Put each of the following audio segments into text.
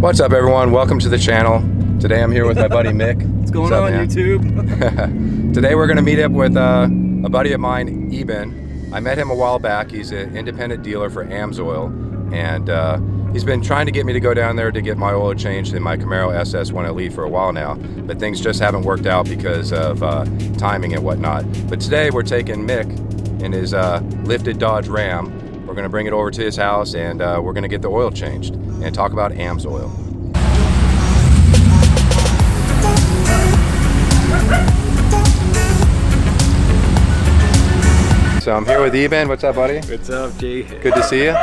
What's up, everyone? Welcome to the channel. Today I'm here with my buddy Mick. What's going on, YouTube? Today we're going to meet up with a buddy of mine, Eben. I met him a while back. He's an independent dealer for Amsoil, and he's been trying to get me to go down there to get my oil changed in my Camaro SS1 Elite for a while now, but things just haven't worked out because of timing and whatnot. But today we're taking Mick in his lifted Dodge Ram. We're going to bring it over to his house, and we're going to get the oil changed and talk about Amsoil. So I'm here with Eben. What's up, buddy? What's up, G? Good to see you.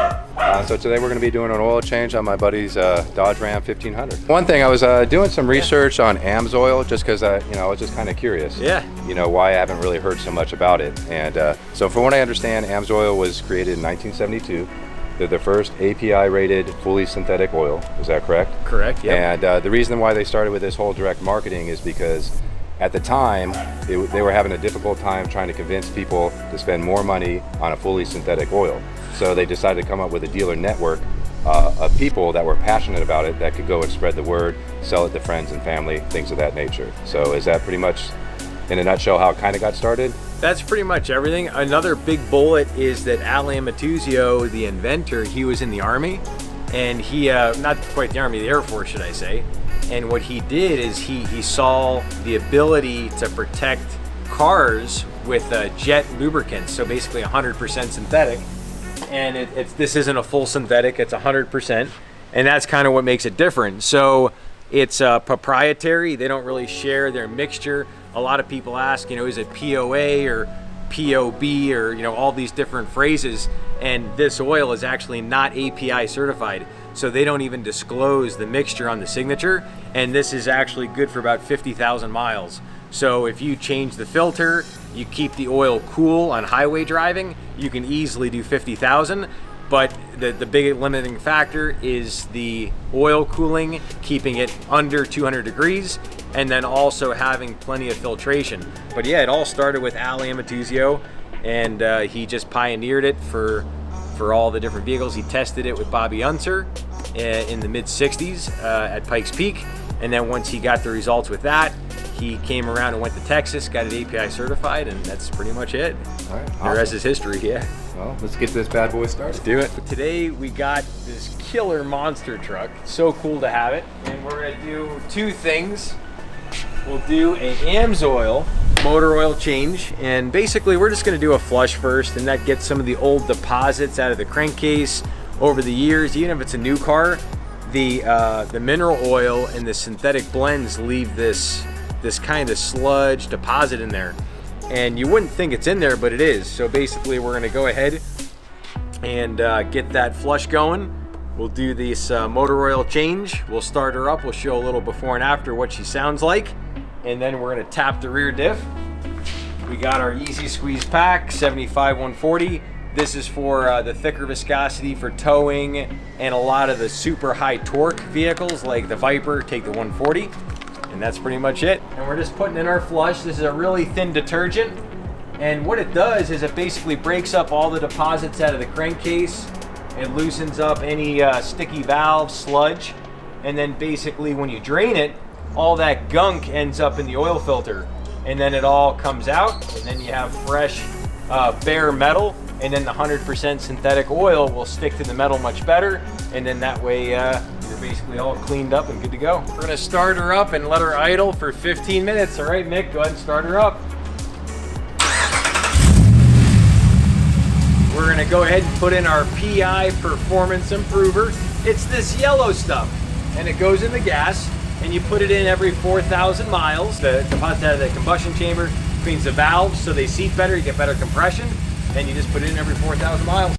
So today we're going to be doing an oil change on my buddy's Dodge Ram 1500. One thing, I was doing some research on Amsoil just because I was just kind of curious. Yeah. Why I haven't really heard so much about it. And so from what I understand, Amsoil was created in 1972. They're the first API-rated, fully synthetic oil. Is that correct? Correct. Yeah. And the reason why they started with this whole direct marketing is because at the time, they were having a difficult time trying to convince people to spend more money on a fully synthetic oil. So they decided to come up with a dealer network of people that were passionate about it that could go and spread the word, sell it to friends and family, things of that nature. So is that pretty much, in a nutshell, how it kind of got started? That's pretty much everything. Another big bullet is that Amsoil, the inventor, he was in the Army, and he, not quite the Army, the Air Force, should I say. And what he did is he saw the ability to protect cars with jet lubricants, so basically 100% synthetic. And this isn't a full synthetic, it's 100%. And that's kind of what makes it different. So it's proprietary. They don't really share their mixture. A lot of people ask, is it POA or POB or, all these different phrases. And this oil is actually not API certified. So they don't even disclose the mixture on the signature. And this is actually good for about 50,000 miles. So if you change the filter, you keep the oil cool on highway driving, you can easily do 50,000. But the big limiting factor is the oil cooling, keeping it under 200 degrees, and then also having plenty of filtration. But yeah, it all started with Amsoil, and he just pioneered it for all the different vehicles. He tested it with Bobby Unser in the mid 60s at Pikes Peak. And then once he got the results with that, he came around and went to Texas, got it API certified, and that's pretty much it. All right, awesome. The rest is history, yeah. Well, let's get this bad boy started. Let's do it. Today we got this killer monster truck. So cool to have it. And we're gonna do two things. We'll do an Amsoil motor oil change, and basically we're just gonna do a flush first, and that gets some of the old deposits out of the crankcase over the years. Even if it's a new car, the mineral oil and the synthetic blends leave this kind of sludge deposit in there, and you wouldn't think it's in there, but it is. So basically we're gonna go ahead and get that flush going. We'll do this motor oil change. We'll start her up. We'll show a little before and after what she sounds like, and then we're gonna tap the rear diff. We got our easy squeeze pack, 75-140. This is for the thicker viscosity for towing and a lot of the super high torque vehicles like the Viper, take the 140. And that's pretty much it. And we're just putting in our flush. This is a really thin detergent. And what it does is it basically breaks up all the deposits out of the crankcase. It loosens up any sticky valve, sludge. And then basically when you drain it, all that gunk ends up in the oil filter. And then it all comes out, and then you have fresh bare metal. And then the 100% synthetic oil will stick to the metal much better. And then that way you're basically all cleaned up and good to go. We're gonna start her up and let her idle for 15 minutes. All right, Mick, go ahead and start her up. We're gonna go ahead and put in our PI Performance Improver. It's this yellow stuff, and it goes in the gas, and you put it in every 4,000 miles. The deposit out of the combustion chamber cleans the valves so they seat better, you get better compression. And you just put it in every 4,000 miles.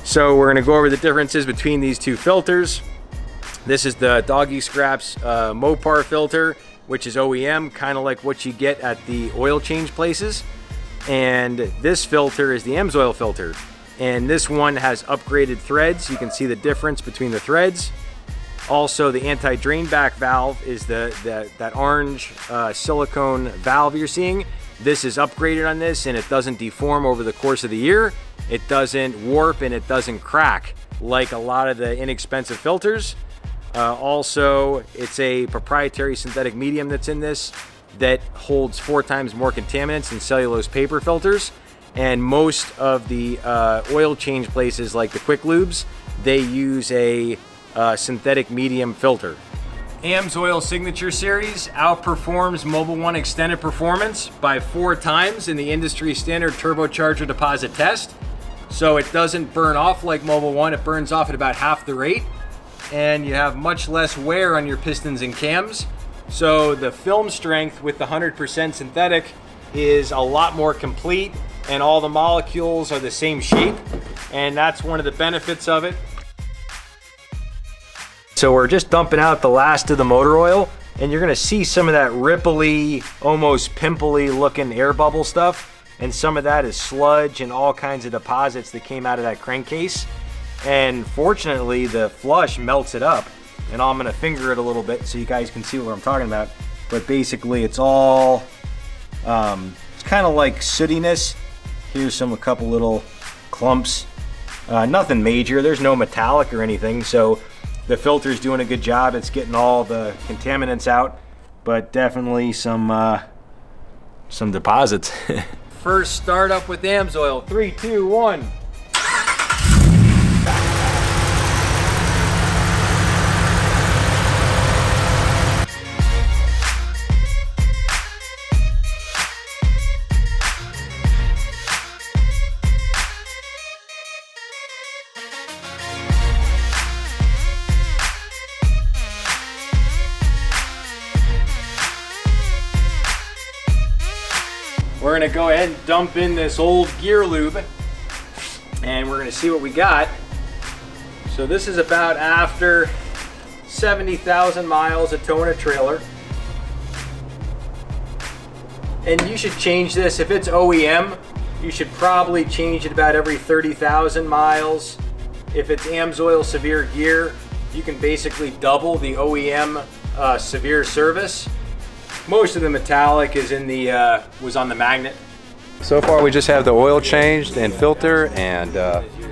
So we're gonna go over the differences between these two filters. This is the Doggy Scraps Mopar filter, which is OEM, kind of like what you get at the oil change places. And this filter is the Amsoil filter. And this one has upgraded threads. You can see the difference between the threads. Also, the anti-drain back valve is that orange silicone valve you're seeing. This is upgraded on this, and it doesn't deform over the course of the year. It doesn't warp, and it doesn't crack like a lot of the inexpensive filters. Also, it's a proprietary synthetic medium that's in this that holds 4 times more contaminants than cellulose paper filters. And most of the oil change places like the quick lubes, they use a synthetic medium filter. Amsoil Signature Series outperforms Mobil 1 Extended Performance by 4 times in the industry standard turbocharger deposit test. So it doesn't burn off like Mobil 1, it burns off at about half the rate, and you have much less wear on your pistons and cams. So the film strength with the 100% synthetic is a lot more complete, and all the molecules are the same shape, and that's one of the benefits of it. So we're just dumping out the last of the motor oil, and you're gonna see some of that ripply, almost pimply looking air bubble stuff, and some of that is sludge and all kinds of deposits that came out of that crankcase. And fortunately, the flush melts it up, and I'm gonna finger it a little bit so you guys can see what I'm talking about. But basically, it's all, it's kind of like sootiness. Here's a couple little clumps. Nothing major, there's no metallic or anything, so the filter's doing a good job. It's getting all the contaminants out, but definitely some deposits. First startup with Amsoil, 3, 2, 1. We're gonna go ahead and dump in this old gear lube, and we're gonna see what we got. So this is about after 70,000 miles of towing a trailer. And you should change this, if it's OEM, you should probably change it about every 30,000 miles. If it's Amsoil Severe Gear, you can basically double the OEM severe service. Most of the metallic is in the was on the magnet. So far we just have the oil changed and filter, and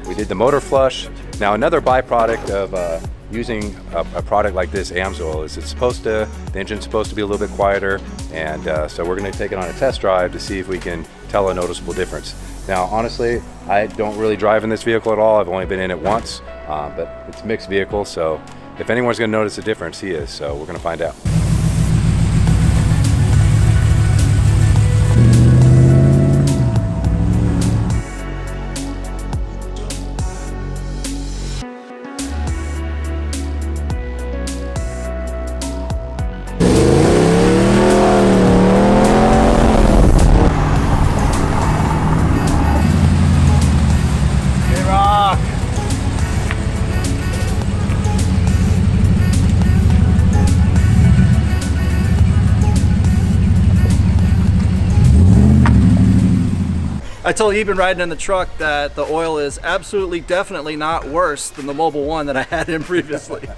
we did the motor flush. Now another byproduct of using a product like this, Amsoil, is the engine's supposed to be a little bit quieter, and so we're going to take it on a test drive to see if we can tell a noticeable difference. Now honestly, I don't really drive in this vehicle at all. I've only been in it once, but it's a mixed vehicle, so if anyone's going to notice a difference, he is, so we're going to find out. I told Eben riding in the truck that the oil is absolutely definitely not worse than the Mobil 1 that I had in previously.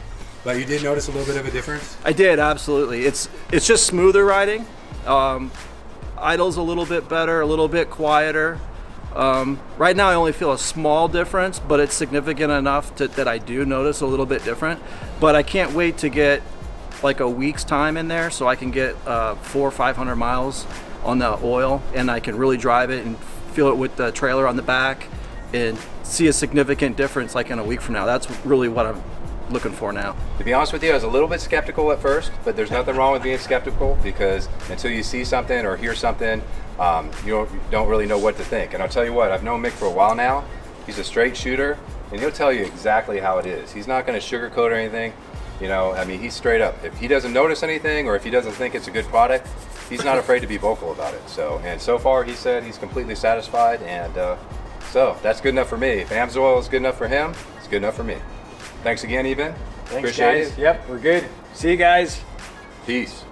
But you did notice a little bit of a difference? I did, absolutely. It's just smoother riding. Idle's a little bit better, a little bit quieter. Right now I only feel a small difference, but it's significant enough that I do notice a little bit different. But I can't wait to get like a week's time in there so I can get 400 or 500 miles on the oil, and I can really drive it and feel it with the trailer on the back and see a significant difference like in a week from now. That's really what I'm looking for now. To be honest with you, I was a little bit skeptical at first, but there's nothing wrong with being skeptical, because until you see something or hear something, you don't really know what to think. And I'll tell you what, I've known Mick for a while now. He's a straight shooter, and he'll tell you exactly how it is. He's not going to sugarcoat or anything. You know, I mean, he's straight up. If he doesn't notice anything, or if he doesn't think it's a good product, he's not afraid to be vocal about it. And so far, he said he's completely satisfied, and so that's good enough for me. If Amsoil is good enough for him, it's good enough for me. Thanks again, Eben. Thanks, Appreciate guys. it. Yep, we're good. See you guys. Peace.